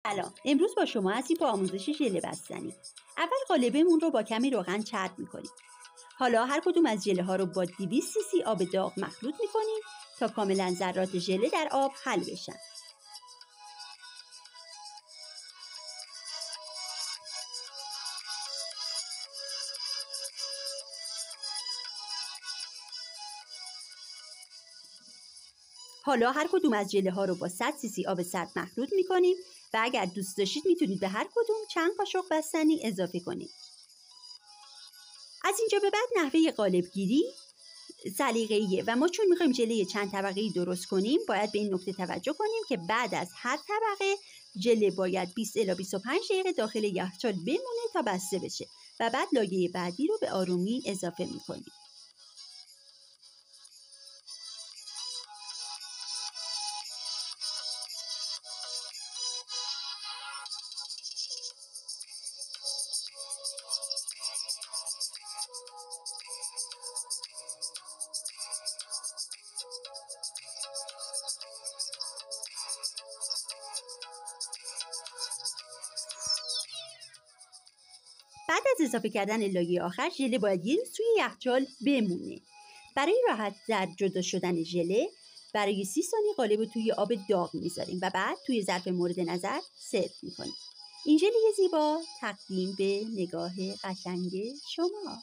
سلام. امروز با شما هستیم با آموزش ژله بستنی. اول قالبمون رو با کمی روغن چرب میکنیم. حالا هر کدوم از ژله ها رو با 200 cc آب داغ مخلوط میکنیم تا کاملا ذرات ژله در آب حل بشن. حالا هر کدوم از ژله ها رو با 100 cc آب سرد مخلوط میکنیم و اگر دوست داشتید میتونید به هر کدوم چند قاشق بستنی اضافه کنید. از اینجا به بعد نحوه قالب گیری سلیقه‌ایه و ما چون میخوایم ژله چند طبقه‌ای درست کنیم باید به این نکته توجه کنیم که بعد از هر طبقه ژله باید 20 الی 25 دقیقه داخل یخچال بمونه تا بسته بشه و بعد لایه بعدی رو به آرومی اضافه میکنیم. بعد از اضافه کردن لایه آخر ژله باید یه روز توی یخچال بمونه. برای راحت در جدا شدن ژله برای 30 ثانیه قالب رو توی آب داغ میذاریم و بعد توی ظرف مورد نظر سرو میکنیم. این ژله زیبا تقدیم به نگاه قشنگ شما.